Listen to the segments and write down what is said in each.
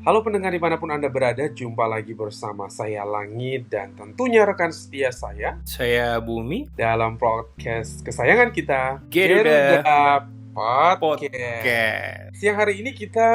Halo pendengar dimanapun Anda berada, jumpa lagi bersama saya Langit dan tentunya rekan setia saya Saya Bumi, dalam podcast kesayangan kita, Garuda Geruda Podcast. Podcast. Siang hari ini kita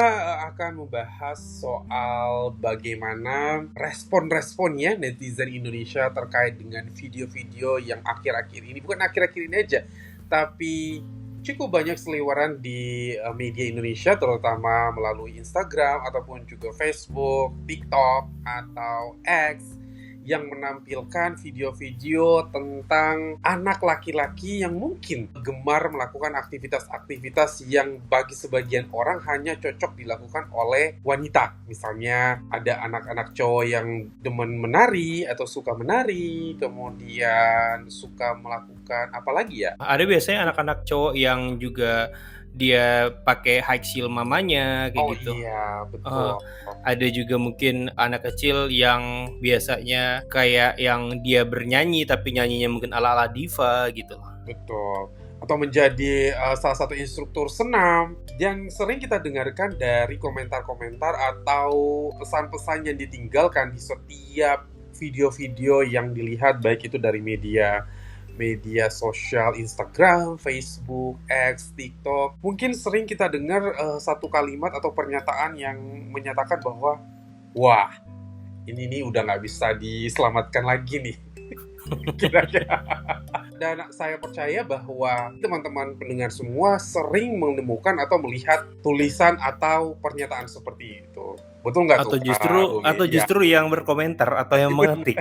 akan membahas soal bagaimana respon-responnya netizen Indonesia terkait dengan video-video yang akhir-akhir ini, bukan akhir-akhir ini aja, tapi cukup banyak seliweran di media Indonesia, terutama melalui Instagram ataupun juga Facebook, TikTok, atau X, yang menampilkan video-video tentang anak laki-laki yang mungkin gemar melakukan aktivitas-aktivitas yang bagi sebagian orang hanya cocok dilakukan oleh wanita. Misalnya ada anak-anak cowok yang demen menari atau suka menari, kemudian suka melakukan apa lagi ya? Ada biasanya anak-anak cowok yang juga dia pakai high heel mamanya kayak Oh gitu. iya, betul. Ada juga mungkin anak kecil yang biasanya kayak yang dia bernyanyi tapi nyanyinya mungkin ala-ala diva gitu. Betul. Atau menjadi salah satu instruktur senam yang sering kita dengarkan dari komentar-komentar atau pesan-pesan yang ditinggalkan di setiap video-video yang dilihat, baik itu dari media sosial Instagram, Facebook, X, TikTok. Mungkin sering kita dengar satu kalimat atau pernyataan yang menyatakan bahwa wah, ini nih udah nggak bisa diselamatkan lagi nih. Kira-kira. Dan saya percaya bahwa teman-teman pendengar semua sering menemukan atau melihat tulisan atau pernyataan seperti itu. Betul nggak tuh, Atau Kak justru Bumi? atau Ya. justru yang berkomentar atau yang mengetik.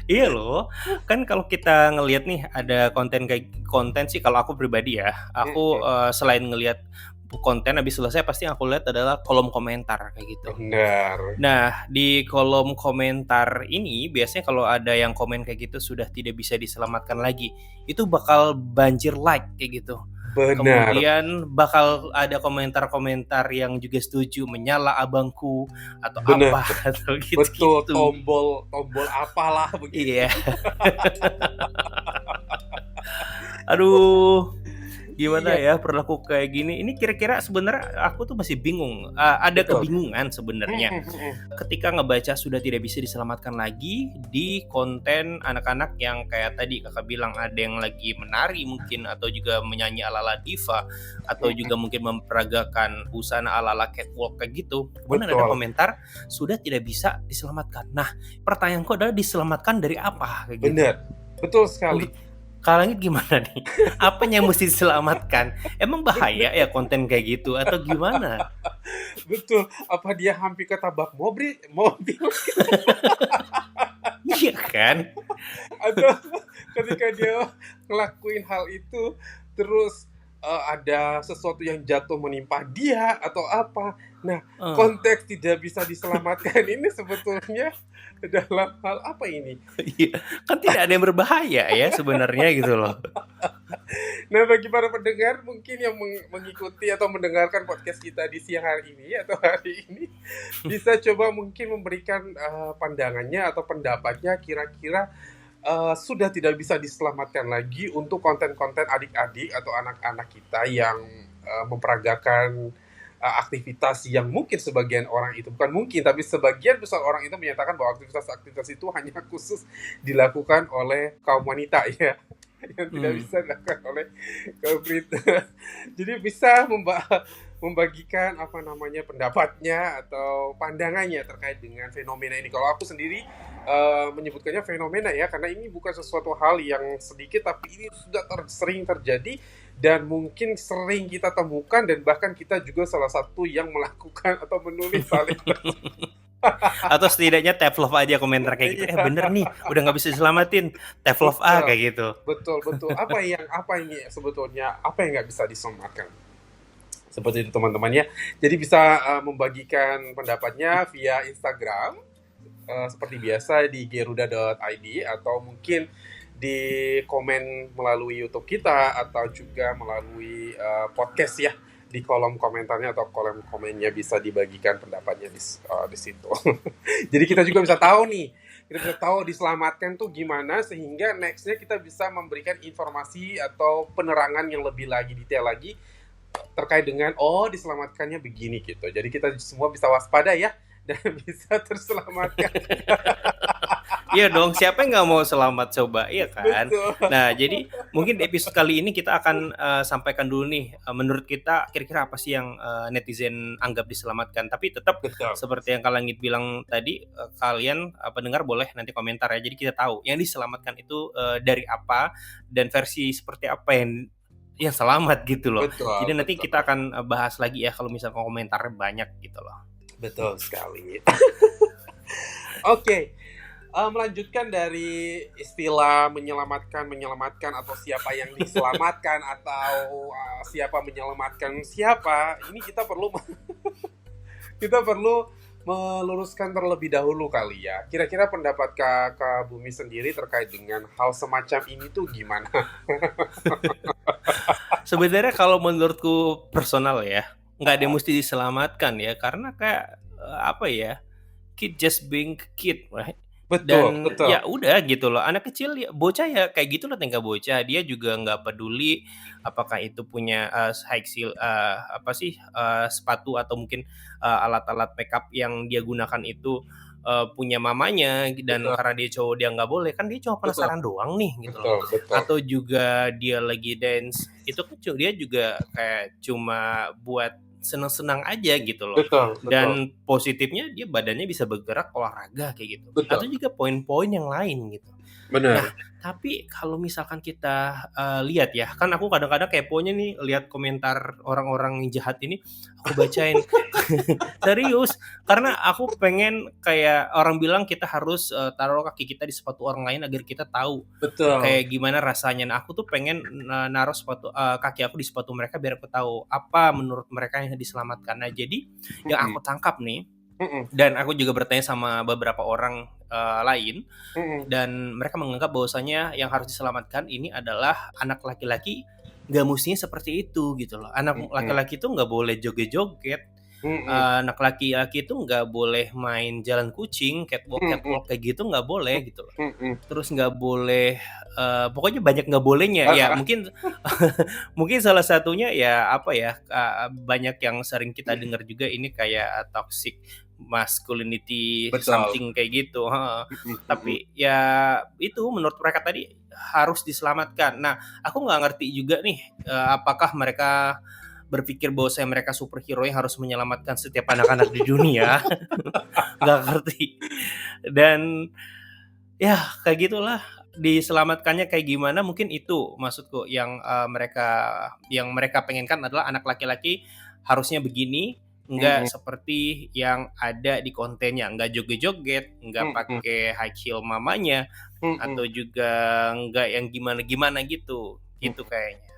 Iya loh, kan kalau kita ngelihat nih ada konten sih kalau aku pribadi ya, aku selain ngelihat konten habis selesai pasti aku lihat adalah kolom komentar kayak gitu. Benar. Nah, di kolom komentar ini biasanya kalau ada yang komen kayak gitu sudah tidak bisa diselamatkan lagi, itu bakal banjir like kayak gitu. Benar. Kemudian bakal ada komentar-komentar yang juga setuju, menyala abangku atau Benar. apa atau Betul, gitu-gitu. tombol apalah begitu. Iya. Aduh, gimana Iya. ya perilaku kayak gini? Ini kira-kira sebenarnya aku tuh masih bingung. Ada Betul. kebingungan sebenarnya. Ketika ngebaca sudah tidak bisa diselamatkan lagi di konten anak-anak yang kayak tadi kakak bilang ada yang lagi menari mungkin atau juga menyanyi ala-ala diva atau juga mungkin memperagakan busana ala-ala catwalk kayak gitu. Kemudian ada Betul. komentar sudah tidak bisa diselamatkan. Nah, pertanyaanku adalah diselamatkan dari apa kayak gitu. Benar. Betul sekali. Menurut Kak Langit gimana nih? Apanya yang mesti diselamatkan? Emang bahaya ya konten kayak gitu atau gimana? Betul. Apa dia hampir ketabrak mobil? Iya kan? Atau ketika dia ngelakuin hal itu terus ada sesuatu yang jatuh menimpa dia atau apa. Nah, konteks tidak bisa diselamatkan ini sebetulnya dalam hal apa ini? Iya, kan tidak ada yang berbahaya ya sebenarnya gitu loh. Nah, bagi para pendengar mungkin yang mengikuti atau mendengarkan podcast kita di siang hari ini atau hari ini bisa coba mungkin memberikan pandangannya atau pendapatnya kira-kira sudah tidak bisa diselamatkan lagi untuk konten-konten adik-adik atau anak-anak kita yang memperagakan aktivitas yang mungkin sebagian orang itu, bukan mungkin, tapi sebagian besar orang itu menyatakan bahwa aktivitas-aktivitas itu hanya khusus dilakukan oleh kaum wanita ya, yang tidak bisa dilakukan oleh kaum pria. Jadi bisa membagikan pendapatnya atau pandangannya terkait dengan fenomena ini. Kalau aku sendiri menyebutkannya fenomena ya, karena ini bukan sesuatu hal yang sedikit, tapi ini sudah sering terjadi dan mungkin sering kita temukan, dan bahkan kita juga salah satu yang melakukan atau menulis hal itu. Atau setidaknya tap love aja komentar kayak gitu. Bener nih, udah nggak bisa diselamatin. Tap love kayak gitu. Betul. Apa ini sebetulnya, apa yang nggak bisa diselamatkan? Seperti itu teman-teman ya. Jadi bisa membagikan pendapatnya via Instagram seperti biasa di geruda.id, atau mungkin di komen melalui YouTube kita, atau juga melalui podcast ya, di kolom komentarnya atau kolom komennya bisa dibagikan pendapatnya di situ. Jadi kita juga bisa tahu nih, kita bisa tahu diselamatkan tuh gimana, sehingga nextnya kita bisa memberikan informasi atau penerangan yang lebih lagi detail lagi terkait dengan diselamatkannya begini gitu. Jadi kita semua bisa waspada ya dan bisa terselamatkan. Iya dong, siapa yang nggak mau selamat coba, iya kan? Betul. Nah, jadi mungkin di episode kali ini kita akan sampaikan dulu nih, menurut kita kira-kira apa sih yang netizen anggap diselamatkan. Tapi tetap Betul. seperti yang Kak Langit bilang tadi, kalian pendengar boleh nanti komentar ya. Jadi kita tahu yang diselamatkan itu dari apa dan versi seperti apa yang selamat gitu loh. Betul, Jadi nanti betul. kita akan bahas lagi ya kalau misalnya komentarnya banyak gitu loh. Betul sekali. Oke. Melanjutkan dari istilah menyelamatkan atau siapa yang diselamatkan atau siapa menyelamatkan siapa, ini kita perlu meluruskan terlebih dahulu kali ya. Kira-kira pendapat Kak Bumi sendiri terkait dengan hal semacam ini tuh gimana? Sebenarnya kalau menurutku personal ya, nggak ada yang mesti diselamatkan ya, karena kayak apa ya, kid just being kid, right? Betul, Dan betul. ya udah gitu loh, anak kecil ya, bocah ya kayak gitu lah, tinggal bocah, dia juga nggak peduli apakah itu punya high heel, apa sih, sepatu atau mungkin alat-alat makeup yang dia gunakan itu punya mamanya, dan Betul, karena dia cowok dia nggak boleh, kan dia cuma betul, penasaran doang nih gitu loh. betul, betul. Atau juga dia lagi dance, itu kan dia juga kayak cuma buat senang-senang aja gitu loh. Betul, betul. Dan positifnya dia badannya bisa bergerak, olahraga kayak gitu. Atau Betul. juga poin-poin yang lain gitu. Nah, Benar. tapi kalau misalkan kita lihat ya, kan aku kadang-kadang keponya nih lihat komentar orang-orang yang jahat ini, aku bacain. Serius, karena aku pengen kayak orang bilang kita harus taruh kaki kita di sepatu orang lain agar kita tahu Betul. kayak gimana rasanya. Nah, aku tuh pengen naruh kaki aku di sepatu mereka biar aku tahu apa menurut mereka yang diselamatkan. Nah, jadi yang Mm-mm. aku tangkap nih, Mm-mm. dan aku juga bertanya sama beberapa orang lain, Mm-mm. dan mereka menganggap bahwasanya yang harus diselamatkan ini adalah anak laki-laki. Nggak mestinya seperti itu gitu loh. Anak Mm-mm. laki-laki itu nggak boleh joget-joget. Mm-mm. Anak laki-laki itu nggak boleh main jalan kucing, catwalk Mm-mm. catwalk kayak gitu nggak boleh gitu loh. Mm-mm. Terus nggak boleh, pokoknya banyak nggak bolehnya. Ya Ah, ah. mungkin mungkin salah satunya ya apa ya, banyak yang sering kita dengar juga ini kayak toxic masculinity Betul. something kayak gitu, heeh. Mm-mm. Mm-mm. Tapi ya itu menurut mereka tadi harus diselamatkan. Nah, aku nggak ngerti juga nih, apakah mereka berpikir bahwa mereka superhero yang harus menyelamatkan setiap anak-anak di dunia. Nggak ngerti. Dan ya kayak gitulah, diselamatkannya kayak gimana mungkin itu maksudku yang mereka pengenkan adalah anak laki-laki harusnya begini, nggak Mm-mm. seperti yang ada di kontennya, nggak joget-joget, nggak Mm-mm. pakai high heel mamanya, Mm-mm. atau juga nggak yang gimana-gimana gitu, gitu Mm-mm. kayaknya.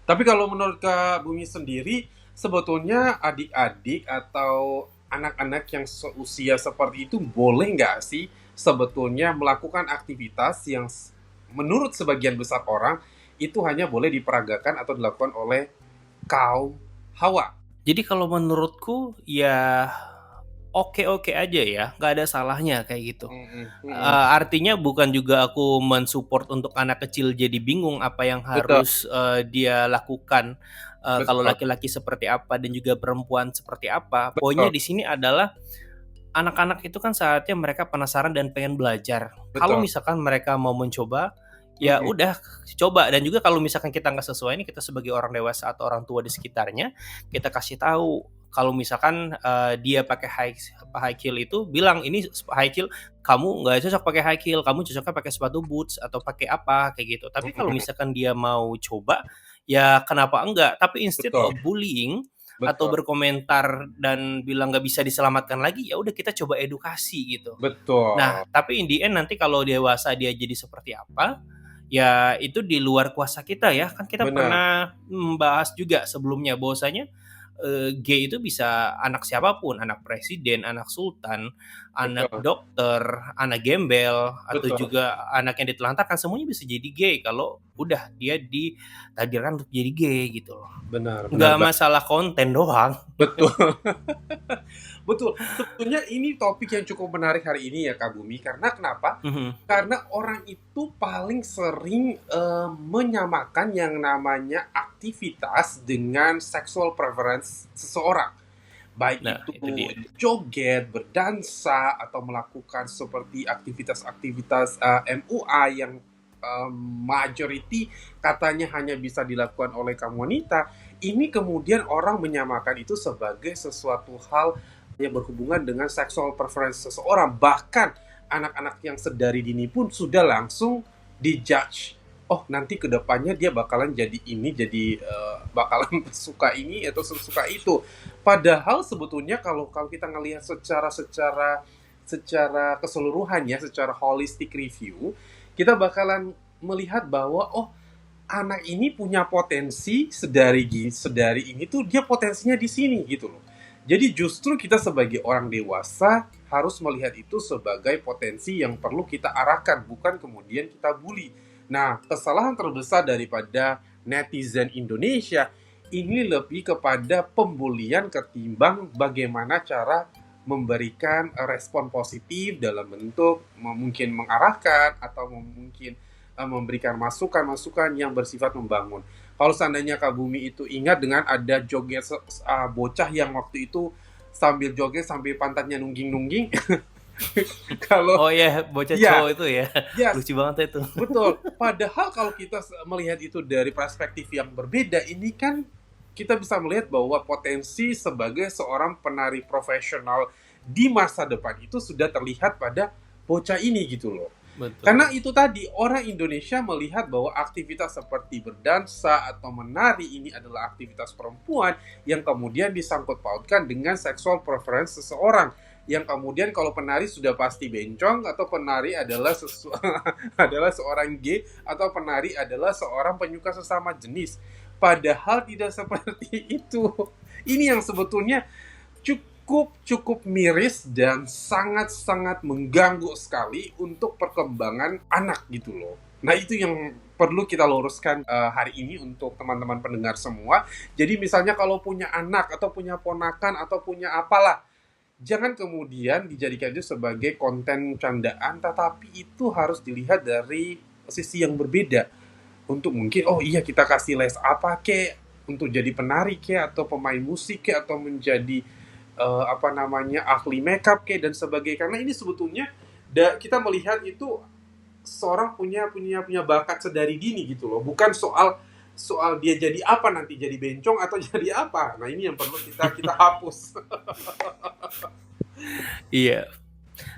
Tapi kalau menurut Kak Bumi sendiri, sebetulnya adik-adik atau anak-anak yang seusia seperti itu boleh nggak sih sebetulnya melakukan aktivitas yang menurut sebagian besar orang itu hanya boleh diperagakan atau dilakukan oleh kaum Hawa? Jadi kalau menurutku ya oke-oke aja ya, nggak ada salahnya kayak gitu. Mm-mm. Mm-mm. Artinya bukan juga aku mensupport untuk anak kecil jadi bingung apa yang Betul, harus dia lakukan, kalau betul, laki-laki seperti apa dan juga perempuan seperti apa. Poinnya betul, di sini adalah anak-anak itu kan saatnya mereka penasaran dan pengen belajar. Kalau betul. misalkan mereka mau mencoba, ya Mm-mm. udah coba. Dan juga kalau misalkan kita nggak sesuai, ini kita sebagai orang dewasa atau orang tua di sekitarnya, kita kasih tahu. Kalau misalkan dia pakai high heel itu, bilang ini high heel, kamu nggak cocok pakai high heel, kamu cocoknya pakai sepatu boots atau pakai apa kayak gitu. Tapi kalau Mm-mm. misalkan dia mau coba, ya kenapa enggak? Tapi instead Betul, of bullying atau betul, berkomentar dan bilang nggak bisa diselamatkan lagi, ya udah kita coba edukasi gitu. Nah, betul, tapi in the end nanti kalau dewasa dia jadi seperti apa, ya itu di luar kuasa kita ya. Kan kita benar, pernah membahas juga sebelumnya bahwasanya gay itu bisa anak siapapun, anak presiden, anak sultan, anak betul, dokter, anak gembel, atau betul. juga anak yang ditelantarkan, semuanya bisa jadi gay kalau udah dia ditakdirkan untuk jadi gay gitu loh. Benar, benar Nggak banget. masalah konten doang. Betul. Betul. Sebetulnya ini topik yang cukup menarik hari ini ya Kak Bumi. Karena kenapa? Mhm. Karena orang itu paling sering menyamakan yang namanya aktivitas dengan sexual preference seseorang. Baik Nah, itu itu dia. joget, berdansa, atau melakukan seperti aktivitas-aktivitas MUA yang majority katanya hanya bisa dilakukan oleh kaum wanita. Ini kemudian orang menyamakan itu sebagai sesuatu hal yang berhubungan dengan sexual preference seseorang. Bahkan anak-anak yang sedari dini pun sudah langsung dijudge. Oh, nanti kedepannya dia bakalan jadi ini, jadi bakalan suka ini atau suka itu. Padahal sebetulnya kalau kita ngelihat secara keseluruhan ya, secara holistic review, kita bakalan melihat bahwa oh, anak ini punya potensi sedari ini tuh dia potensinya di sini gitu loh. Jadi justru kita sebagai orang dewasa harus melihat itu sebagai potensi yang perlu kita arahkan, bukan kemudian kita bully. Nah, kesalahan terbesar daripada netizen Indonesia ini lebih kepada pembulian ketimbang bagaimana cara memberikan respon positif dalam bentuk mungkin mengarahkan atau mungkin memberikan masukan-masukan yang bersifat membangun. Kalau seandainya Kak Bumi itu ingat dengan ada joget bocah yang waktu itu sambil joget sambil pantatnya nungging-nungging. Kalau Oh ya, bocah ya, cowok itu ya. yes, Lucu banget itu. betul. Padahal kalau kita melihat itu dari perspektif yang berbeda, ini kan kita bisa melihat bahwa potensi sebagai seorang penari profesional di masa depan itu sudah terlihat pada bocah ini gitu loh. Betul. Karena itu tadi, orang Indonesia melihat bahwa aktivitas seperti berdansa atau menari ini adalah aktivitas perempuan yang kemudian disangkut pautkan dengan sexual preference seseorang. Yang kemudian kalau penari sudah pasti bencong, atau penari adalah adalah seorang gay, atau penari adalah seorang penyuka sesama jenis. Padahal tidak seperti itu. Ini yang sebetulnya cukup miris dan sangat-sangat mengganggu sekali untuk perkembangan anak gitu loh. Nah, itu yang perlu kita luruskan hari ini untuk teman-teman pendengar semua. Jadi misalnya kalau punya anak atau punya ponakan atau punya apalah, jangan kemudian dijadikan itu sebagai konten candaan, tetapi itu harus dilihat dari sisi yang berbeda. Untuk mungkin, oh iya kita kasih les apa kek, untuk jadi penari kek, atau pemain musik kek, atau menjadi apa namanya ahli makeup kayak dan sebagainya. Karena ini sebetulnya kita melihat itu seorang punya bakat sedari dini gitu loh, bukan soal dia jadi apa nanti, jadi bencong atau jadi apa. Nah, ini yang perlu kita hapus. Iya.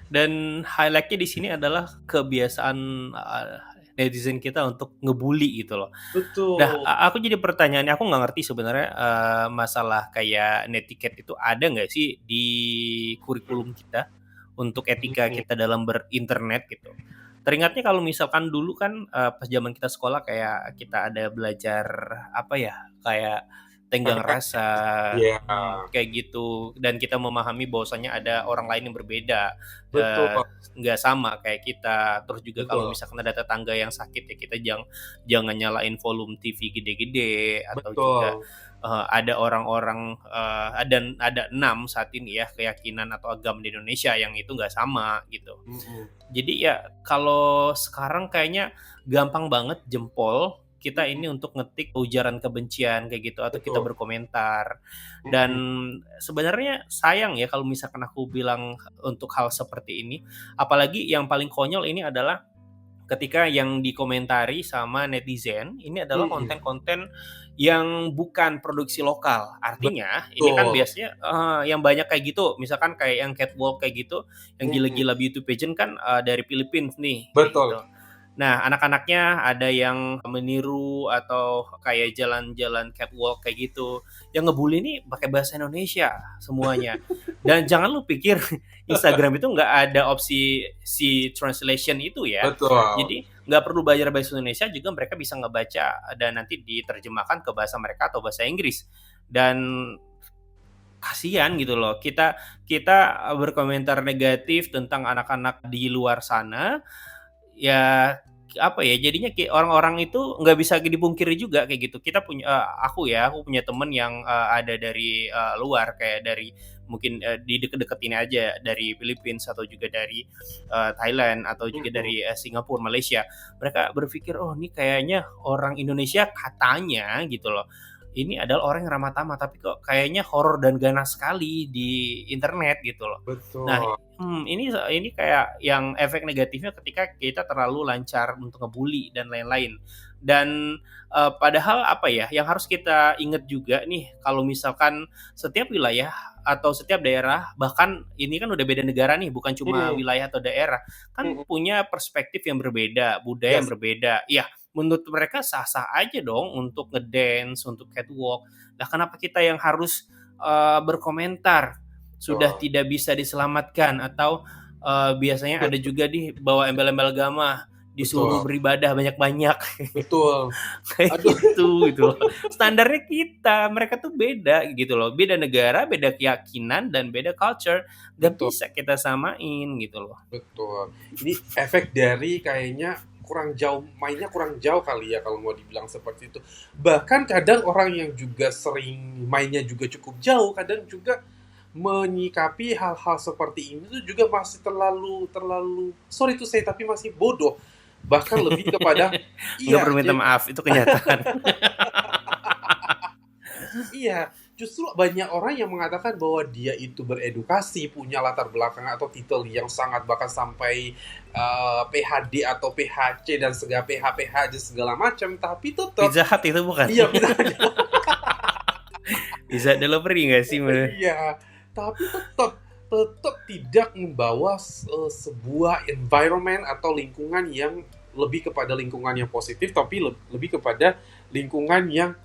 Dan highlight-nya di sini adalah kebiasaan netizen kita untuk ngebully gitu loh. Nah, Betul. aku jadi pertanyaannya, aku nggak ngerti sebenarnya masalah kayak netiquette itu ada nggak sih di kurikulum kita untuk etika kita dalam berinternet gitu. Teringatnya kalau misalkan dulu kan pas zaman kita sekolah kayak kita ada belajar apa ya, kayak tenggang rasa, Iya, kayak gitu, dan kita memahami bahwasanya ada orang lain yang berbeda, betul, nggak sama kayak kita. Terus juga kalau betul, misalkan ada tetangga yang sakit ya kita jangan nyalain volume TV gede-gede, atau juga betul. ada orang-orang dan ada 6 saat ini ya keyakinan atau agama di Indonesia yang itu nggak sama gitu. Jadi ya kalau sekarang kayaknya gampang banget jempol kita ini untuk ngetik ujaran kebencian kayak gitu, atau kita Betul. berkomentar. Dan sebenarnya sayang ya kalau misalkan aku bilang untuk hal seperti ini, apalagi yang paling konyol ini adalah ketika yang dikomentari sama netizen ini adalah konten-konten yang bukan produksi lokal. Artinya ini kan Betul. biasanya yang banyak kayak gitu, misalkan kayak yang catwalk kayak gitu, yang gila-gila beauty pageant kan dari Filipina nih kayak Betul. gitu. Nah, anak-anaknya ada yang meniru atau kayak jalan-jalan catwalk kayak gitu. Yang ngebully ini pakai bahasa Indonesia semuanya. Dan jangan lu pikir Instagram itu nggak ada opsi si translation itu ya. Betul. Jadi nggak perlu belajar bahasa Indonesia juga mereka bisa ngebaca dan nanti diterjemahkan ke bahasa mereka atau bahasa Inggris. Dan kasihan gitu loh. Kita kita berkomentar negatif tentang anak-anak di luar sana, ya apa ya, jadinya kayak orang-orang itu nggak bisa dipungkiri juga kayak gitu. Kita punya aku punya temen yang ada dari luar, kayak dari mungkin di deket-deket ini aja, dari Philippines atau juga dari Thailand atau juga Mm-mm. dari Singapura, Malaysia. Mereka berpikir, oh ini kayaknya orang Indonesia katanya gitu loh. Ini adalah orang yang ramah tamah, tapi kok kayaknya horor dan ganas sekali di internet gitu loh. Nah, Betul. ini kayak yang efek negatifnya ketika kita terlalu lancar untuk ngebully dan lain-lain. Dan padahal apa ya, yang harus kita ingat juga nih, kalau misalkan setiap wilayah atau setiap daerah, bahkan ini kan udah beda negara nih, bukan cuma Mm-mm. wilayah atau daerah, kan Mm-mm. punya perspektif yang berbeda, budaya yang Yes. berbeda. Iya, menurut mereka sah-sah aja dong untuk ngedance, untuk catwalk. Nah, kenapa kita yang harus berkomentar sudah Betul. tidak bisa diselamatkan, atau biasanya ada juga di bawa embel-embel agama, disuruh Betul. beribadah banyak-banyak Betul. kayak Aduh. gitu loh. Standarnya kita, mereka tuh beda gitu loh. Beda negara, beda keyakinan dan beda culture. Gak Betul. bisa kita samain gitu loh. Betul. Ini efek dari kayaknya mainnya kurang jauh kali ya kalau mau dibilang seperti itu. Bahkan kadang orang yang juga sering mainnya juga cukup jauh, kadang juga menyikapi hal-hal seperti ini tuh juga masih terlalu terlalu sorry to say tapi masih bodoh. Bahkan lebih kepada Nggak iya, perlu minta maaf, itu kenyataan. iya, justru banyak orang yang mengatakan bahwa dia itu beredukasi, punya latar belakang atau titel yang sangat bahkan sampai PhD atau PhC dan segala PhD segala macam, tapi tetap Pizza Hut itu bukan? iya bisa aja. Bisa delivery nggak sih? Iya, tapi tetap tidak membawa sebuah environment atau lingkungan yang lebih kepada lingkungan yang positif, tapi lebih kepada lingkungan yang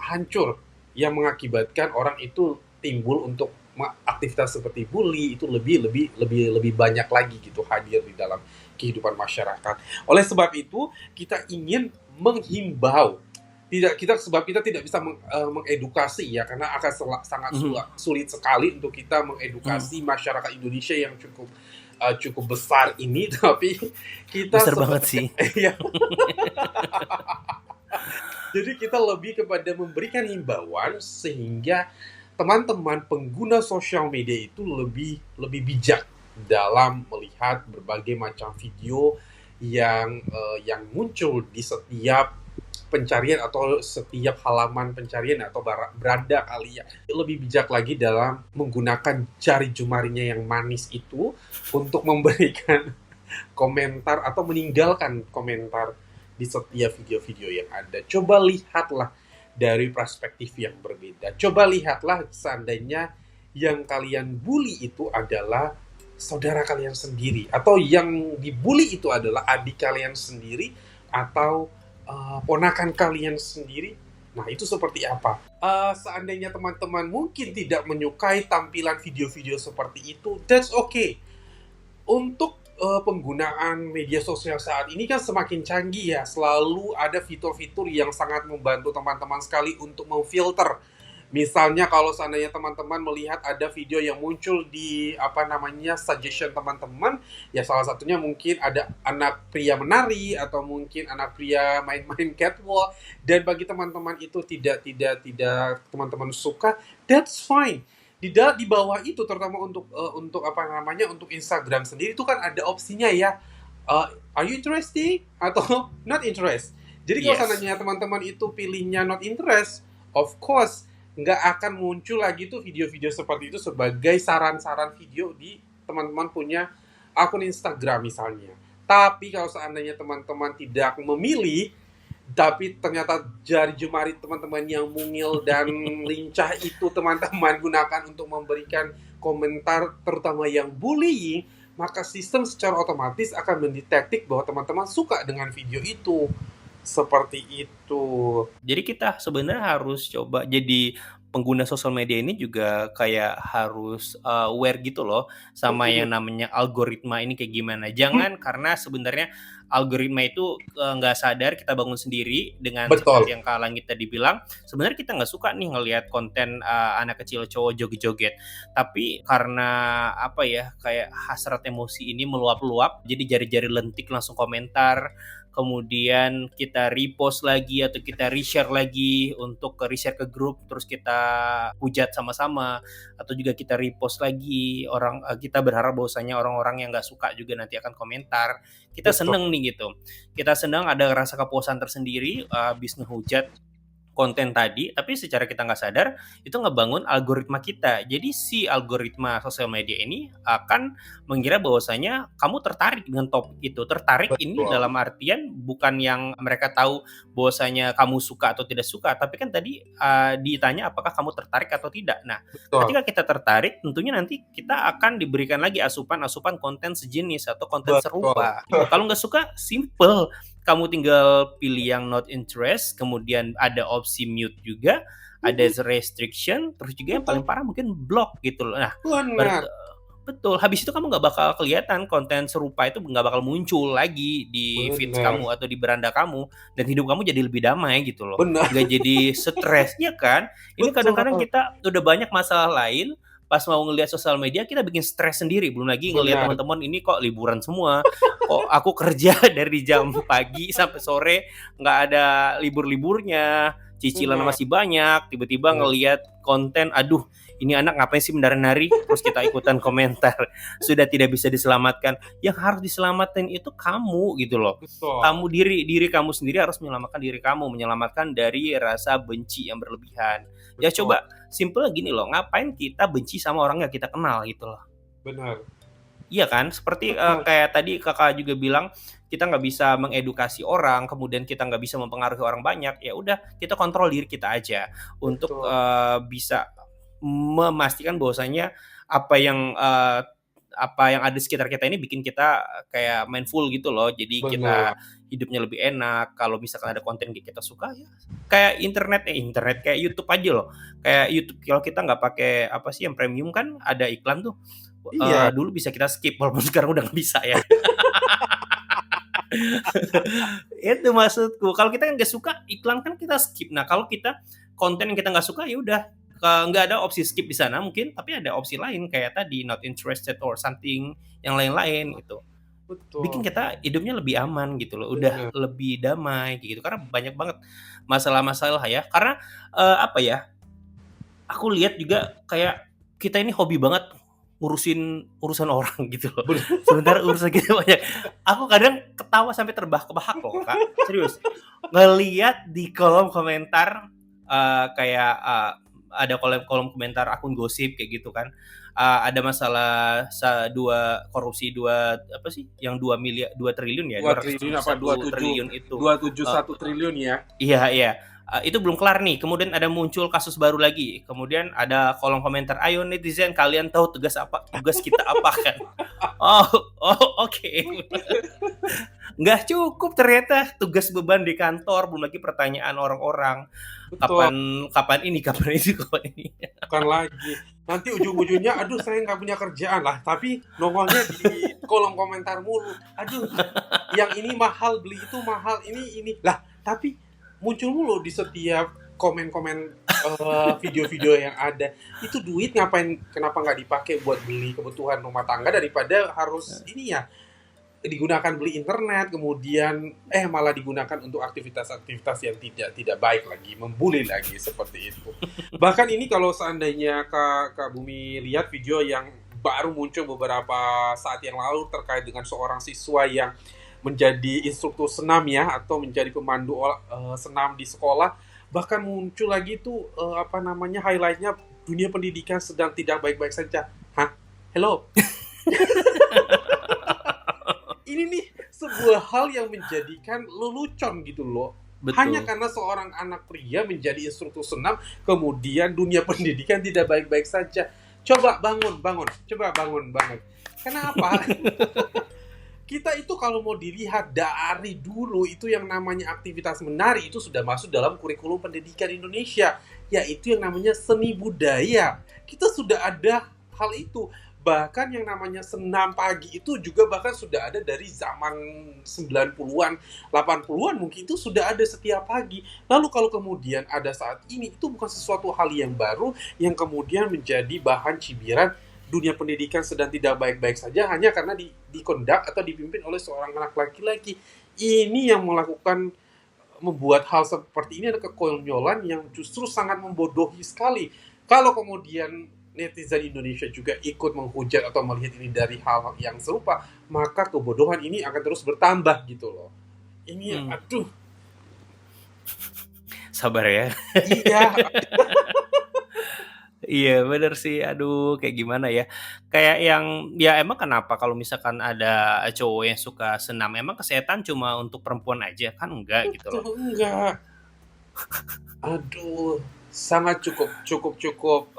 hancur, yang mengakibatkan orang itu timbul untuk aktivitas seperti bully itu lebih banyak lagi gitu hadir di dalam kehidupan masyarakat. Oleh sebab itu kita ingin menghimbau, tidak kita sebab kita tidak bisa mengedukasi ya, karena akan sangat Mhm, sulit sekali untuk kita mhm. mengedukasi masyarakat Indonesia yang cukup besar ini. Tapi kita Besar banget sih. ya, jadi kita lebih kepada memberikan himbauan sehingga teman-teman pengguna sosial media itu lebih lebih bijak dalam melihat berbagai macam video yang muncul di setiap pencarian atau setiap halaman pencarian atau beranda kali ya. Lebih bijak lagi dalam menggunakan jari jemarinya yang manis itu untuk memberikan komentar atau meninggalkan komentar di setiap video-video yang ada. Coba lihatlah dari perspektif yang berbeda. Coba lihatlah seandainya yang kalian bully itu adalah saudara kalian sendiri, atau yang dibully itu adalah adik kalian sendiri, atau ponakan kalian sendiri. Nah, itu seperti apa? Seandainya teman-teman mungkin tidak menyukai tampilan video-video seperti itu, that's okay. Untuk penggunaan media sosial saat ini kan semakin canggih ya, selalu ada fitur-fitur yang sangat membantu teman-teman sekali untuk memfilter. Misalnya kalau seandainya teman-teman melihat ada video yang muncul di apa namanya suggestion teman-teman, ya salah satunya mungkin ada anak pria menari atau mungkin anak pria main-main catwalk, dan bagi teman-teman itu tidak teman-teman suka, that's fine. Di bawah itu terutama untuk apa namanya untuk Instagram sendiri itu kan ada opsinya ya, are you interested atau not interest. Jadi kalau Yes. seandainya teman-teman itu pilihnya not interest, of course nggak akan muncul lagi tuh video-video seperti itu sebagai saran-saran video di teman-teman punya akun Instagram misalnya. Tapi kalau seandainya teman-teman tidak memilih, tapi ternyata jari jemari teman-teman yang mungil dan lincah itu teman-teman gunakan untuk memberikan komentar terutama yang bullying, maka sistem secara otomatis akan mendeteksi bahwa teman-teman suka dengan video itu. Seperti itu. Jadi kita sebenarnya harus coba jadi pengguna sosial media ini juga kayak harus aware gitu loh sama yang namanya algoritma ini kayak gimana. Jangan karena sebenarnya algoritma itu nggak sadar kita bangun sendiri dengan Betul. seperti yang Kak Langit tadi bilang. Sebenarnya kita nggak suka nih ngelihat konten anak kecil cowok joget-joget, tapi karena apa ya, kayak hasrat emosi ini meluap-luap, jadi jari-jari lentik langsung komentar, kemudian kita repost lagi atau kita reshare lagi untuk reshare ke grup, terus kita hujat sama-sama, atau juga kita repost lagi. Kita berharap bahwasanya orang-orang yang nggak suka juga nanti akan komentar. Kita Betul. seneng nih gitu, kita senang ada rasa kepuasan tersendiri habis ngehujat konten tadi, tapi secara kita nggak sadar itu ngebangun algoritma kita. Jadi si algoritma sosial media ini akan mengira bahwasanya kamu tertarik dengan topik itu. Tertarik ini Betul. dalam artian bukan yang mereka tahu bahwasanya kamu suka atau tidak suka, tapi kan tadi ditanya apakah kamu tertarik atau tidak. Nah, Betul. ketika kita tertarik, tentunya nanti kita akan diberikan lagi asupan-asupan konten sejenis atau konten Betul. serupa. Kalau nggak suka, simple. Kamu tinggal pilih yang not interest, kemudian ada opsi mute juga, ada restriction, terus juga yang paling parah mungkin block gitu loh. Nah, Benar. betul. Habis itu kamu nggak bakal kelihatan konten serupa itu nggak bakal muncul lagi di feeds Benar. kamu atau di beranda kamu, dan hidup kamu jadi lebih damai gitu loh. Benar. Nggak jadi stres, ya kan? Ini Betul. kadang-kadang kita udah banyak masalah lain, pas mau ngelihat sosial media kita bikin stres sendiri. Belum lagi ngelihat Benar. teman-teman ini kok liburan semua, kok aku kerja dari jam pagi sampai sore nggak ada libur-liburnya, cicilan Benar. masih banyak, tiba-tiba Benar. ngelihat konten, aduh ini anak ngapain sih menari-nari, terus kita ikutan komentar, sudah tidak bisa diselamatkan. Yang harus diselamatkan itu kamu gitu loh. Betul. Kamu diri kamu sendiri harus menyelamatkan diri kamu, menyelamatkan dari rasa benci yang berlebihan. Ya Betul. coba simple gini loh, ngapain kita benci sama orang yang kita kenal gitu loh. Benar. Iya kan, seperti Betul. kayak tadi kakak juga bilang, kita nggak bisa mengedukasi orang, kemudian kita nggak bisa mempengaruhi orang banyak. Ya udah, kita kontrol diri kita aja untuk Betul. bisa memastikan bahwasanya apa yang ada di sekitar kita ini bikin kita kayak mindful gitu loh. Jadi kita Benar. hidupnya lebih enak. Kalau misalkan ada konten yang kita suka, ya kayak internet kayak YouTube aja loh. Kayak YouTube kalau kita nggak pakai apa sih yang premium kan ada iklan tuh. Iya. Dulu bisa kita skip, walaupun sekarang udah nggak bisa ya. Itu maksudku. Kalau kita nggak suka iklan kan kita skip. Nah kalau kita konten yang kita nggak suka ya udah, nggak ada opsi skip di sana mungkin, tapi ada opsi lain kayak tadi not interested or something yang lain-lain gitu. Betul. Bikin kita hidupnya lebih aman gitu loh, udah Benar. lebih damai gitu. Karena banyak banget masalah-masalah ya. Karena apa ya? Aku lihat juga kayak kita ini hobi banget ngurusin urusan orang gitu loh. Benar. Sementara urusan kita banyak. Aku kadang ketawa sampai terbahak-bahak loh, Kak. Serius. Ngelihat di kolom komentar kayak ada kolom komentar akun gosip kayak gitu kan. Ada masalah korupsi 2 triliun ya, 2 triliun apa 271 triliun itu. 271 triliun ya. Iya. Itu belum kelar nih. Kemudian ada muncul kasus baru lagi. Kemudian ada kolom komentar, ayo netizen kalian tahu tugas kita apa kan? Oke. Nggak cukup ternyata tugas beban di kantor, belum lagi pertanyaan orang-orang. Betul. Kapan ini. Bukan lagi. Nanti ujung-ujungnya, aduh saya nggak punya kerjaan lah. Tapi nongolnya di kolom komentar mulu. Aduh, yang ini mahal, beli itu mahal, ini. Lah, tapi muncul mulu di setiap komen-komen video-video yang ada. Itu duit kenapa nggak dipakai buat beli kebutuhan rumah tangga daripada harus ini ya, digunakan beli internet, kemudian malah digunakan untuk aktivitas-aktivitas yang tidak baik lagi, membuli lagi seperti itu. Bahkan ini kalau seandainya Kak Bumi lihat video yang baru muncul beberapa saat yang lalu terkait dengan seorang siswa yang menjadi instruktur senam ya, atau menjadi pemandu senam di sekolah, bahkan muncul lagi tuh highlightnya, dunia pendidikan sedang tidak baik-baik saja. Hah? Hello? Ini nih sebuah hal yang menjadikan lelucon gitu loh. Betul. Hanya karena seorang anak pria menjadi instruktur senam, kemudian dunia pendidikan tidak baik-baik saja. Coba bangun. Kenapa? Kita itu kalau mau dilihat dari dulu, itu yang namanya aktivitas menari itu sudah masuk dalam kurikulum pendidikan Indonesia, yaitu yang namanya seni budaya. Kita sudah ada hal itu. Bahkan yang namanya senam pagi itu juga bahkan sudah ada dari zaman 90-an, 80-an mungkin itu sudah ada setiap pagi. Lalu kalau kemudian ada saat ini, itu bukan sesuatu hal yang baru yang kemudian menjadi bahan cibiran dunia pendidikan sedang tidak baik-baik saja hanya karena dikondak atau dipimpin oleh seorang anak laki-laki. Ini yang membuat hal seperti ini ada kekonyolan yang justru sangat membodohi sekali. Kalau kemudian netizen Indonesia juga ikut menghujat atau melihat ini dari hal yang serupa, maka kebodohan ini akan terus bertambah gitu loh. Ini aduh. Sabar ya. Iya. Iya bener sih, aduh kayak gimana ya. Kayak yang, ya emang kenapa kalau misalkan ada cowok yang suka senam, emang kesehatan cuma untuk perempuan aja? Kan enggak gitu loh. Enggak. Aduh, sangat cukup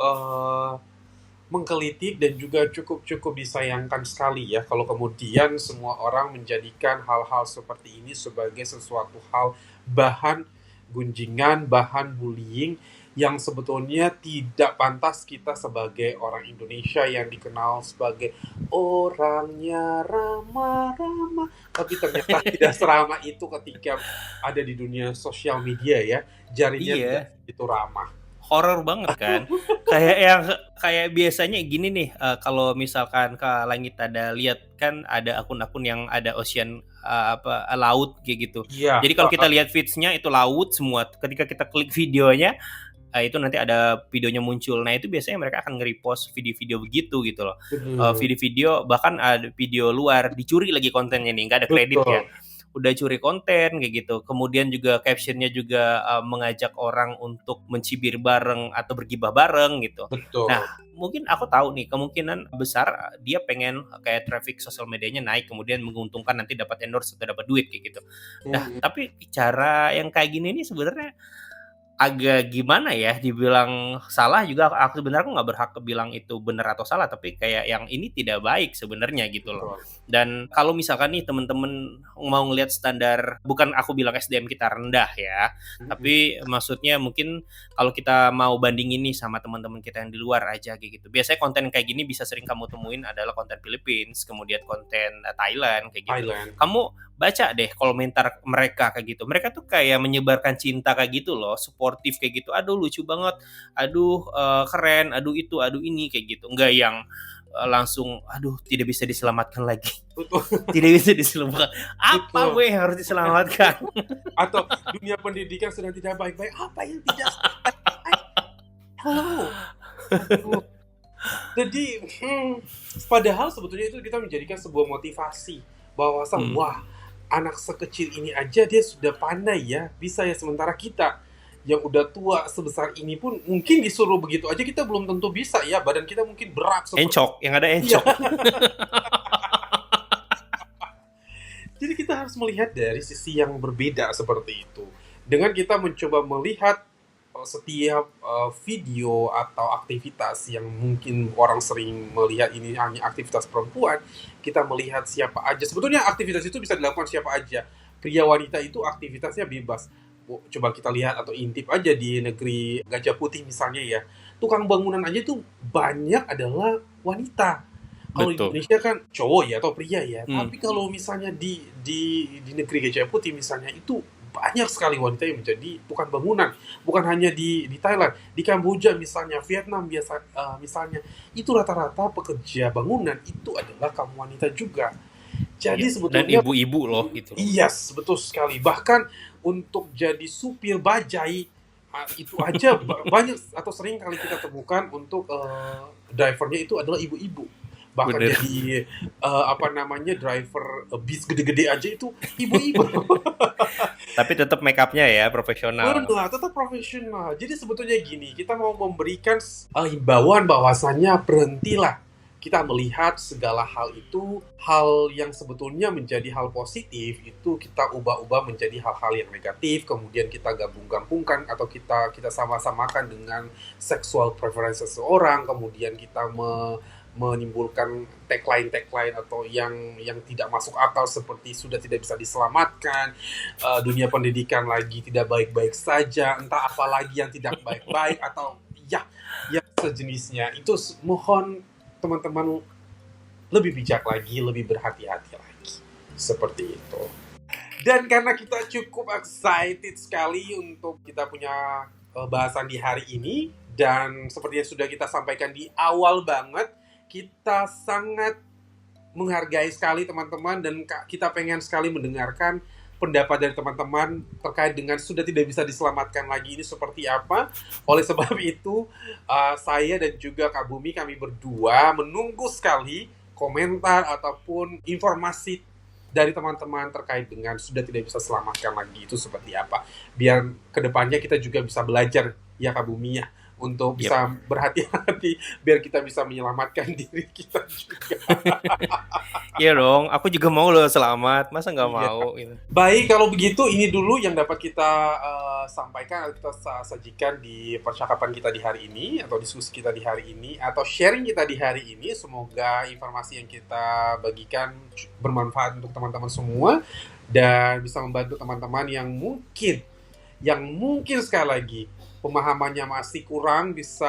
menggelitik dan juga cukup disayangkan sekali ya kalau kemudian semua orang menjadikan hal-hal seperti ini sebagai sesuatu hal bahan gunjingan, bahan bullying yang sebetulnya tidak pantas kita sebagai orang Indonesia yang dikenal sebagai orangnya ramah-ramah, tapi ternyata tidak seramah itu ketika ada di dunia sosial media ya, jarinya tidak begitu ramah. Horor banget kan. kayak biasanya gini nih, kalau misalkan Kak Langit ada lihat kan ada akun-akun yang ada ocean laut kayak gitu. Iya. Jadi kalau kita lihat feeds-nya itu laut semua. Ketika kita klik videonya, itu nanti ada videonya muncul. Nah itu biasanya mereka akan nge-repost video-video begitu gitu loh. Video-video bahkan ada video luar dicuri lagi kontennya nih, nggak ada kredit ya. Udah curi konten kayak gitu. Kemudian juga captionnya juga mengajak orang untuk mencibir bareng atau bergibah bareng gitu. Betul. Nah mungkin aku tahu nih kemungkinan besar dia pengen kayak traffic sosial medianya naik, kemudian menguntungkan nanti dapat endorse atau dapat duit kayak gitu. Nah tapi cara yang kayak gini nih sebenarnya agak gimana ya, dibilang salah juga aku sebenarnya nggak berhak bilang itu benar atau salah, tapi kayak yang ini tidak baik sebenarnya gitu loh. Dan kalau misalkan nih teman-teman mau ngelihat standar, bukan aku bilang SDM kita rendah ya, tapi maksudnya mungkin kalau kita mau bandingin nih sama teman-teman kita yang di luar aja kayak gitu. Biasanya konten kayak gini bisa sering kamu temuin adalah konten Philippines, kemudian konten Thailand kayak gitu. Kamu baca deh komentar mereka kayak gitu. Mereka tuh kayak menyebarkan cinta kayak gitu loh, sportif kayak gitu. Aduh lucu banget, aduh keren, aduh itu, aduh ini kayak gitu. Enggak yang langsung aduh tidak bisa diselamatkan lagi. Tidak bisa diselamatkan. Apa gue yang harus diselamatkan? Atau dunia pendidikan sedang tidak baik-baik. Apa yang tidak baik-baik? Halo. Jadi padahal sebetulnya itu kita menjadikan sebuah motivasi bahwa wah, anak sekecil ini aja dia sudah pandai ya, bisa ya, sementara kita yang udah tua sebesar ini pun mungkin disuruh begitu aja kita belum tentu bisa ya, badan kita mungkin berat seperti encok, yang ada encok. Jadi kita harus melihat dari sisi yang berbeda seperti itu. Dengan kita mencoba melihat setiap video atau aktivitas yang mungkin orang sering melihat ini hanya aktivitas perempuan, kita melihat siapa aja. Sebetulnya aktivitas itu bisa dilakukan siapa aja. Pria wanita itu aktivitasnya bebas. Coba kita lihat atau intip aja di negeri Gajah Putih misalnya ya. Tukang bangunan aja itu banyak adalah wanita. Kalau di Indonesia kan cowok ya atau pria ya. Tapi kalau misalnya di negeri Gajah Putih misalnya itu banyak sekali wanita yang menjadi tukang bangunan. Bukan hanya di Thailand, di Kamboja misalnya, Vietnam misalnya, itu rata-rata pekerja bangunan itu adalah kaum wanita juga. Jadi sebetulnya dan ibu-ibu loh gitu. Iya, betul sekali. Bahkan untuk jadi supir bajai itu aja banyak atau sering kali kita temukan untuk drivernya itu adalah ibu-ibu. Bahkan jadi driver bis gede-gede aja itu ibu-ibu. Tapi tetap make up-nya ya profesional. Tetap profesional. Jadi sebetulnya gini, kita mau memberikan himbauan bahwasannya berhentilah kita melihat segala hal itu, hal yang sebetulnya menjadi hal positif itu kita ubah-ubah menjadi hal-hal yang negatif, kemudian kita gabung-gabungkan atau kita sama-samakan dengan sexual preference seseorang, kemudian kita menimbulkan tagline atau yang tidak masuk akal seperti sudah tidak bisa diselamatkan, dunia pendidikan lagi tidak baik-baik saja, entah apa lagi yang tidak baik-baik atau ya sejenisnya. Itu mohon teman-teman lebih bijak lagi, lebih berhati-hati lagi. Seperti itu. Dan karena kita cukup excited sekali untuk kita punya bahasan di hari ini, dan seperti yang sudah kita sampaikan di awal banget, kita sangat menghargai sekali teman-teman, dan kita pengen sekali mendengarkan pendapat dari teman-teman terkait dengan sudah tidak bisa diselamatkan lagi ini seperti apa. Oleh sebab itu, saya dan juga Kak Bumi, kami berdua menunggu sekali komentar ataupun informasi dari teman-teman terkait dengan sudah tidak bisa selamatkan lagi itu seperti apa. Biar kedepannya kita juga bisa belajar ya Kak Bumi ya, untuk bisa berhati-hati biar kita bisa menyelamatkan diri kita juga. Iya dong, aku juga mau loh selamat, masa nggak Iya. mau gitu. Baik, kalau begitu ini dulu yang dapat kita sampaikan atau kita sajikan di percakapan kita di hari ini, atau diskusi kita di hari ini, atau sharing kita di hari ini. Semoga informasi yang kita bagikan bermanfaat untuk teman-teman semua dan bisa membantu teman-teman yang mungkin sekali lagi pemahamannya masih kurang, bisa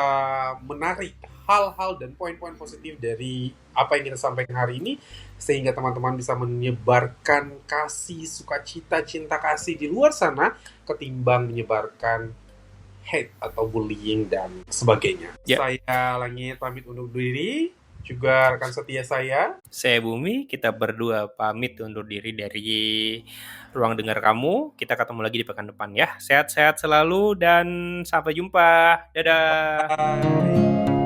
menarik hal-hal dan poin-poin positif dari apa yang kita sampaikan hari ini, sehingga teman-teman bisa menyebarkan kasih, sukacita, cinta kasih di luar sana ketimbang menyebarkan hate atau bullying dan sebagainya. Saya Langit pamit undur diri, juga rekan setia saya Bumi, kita berdua pamit undur diri dari ruang dengar kamu. Kita ketemu lagi di pekan depan ya. Sehat-sehat selalu dan sampai jumpa. Dadah. Bye.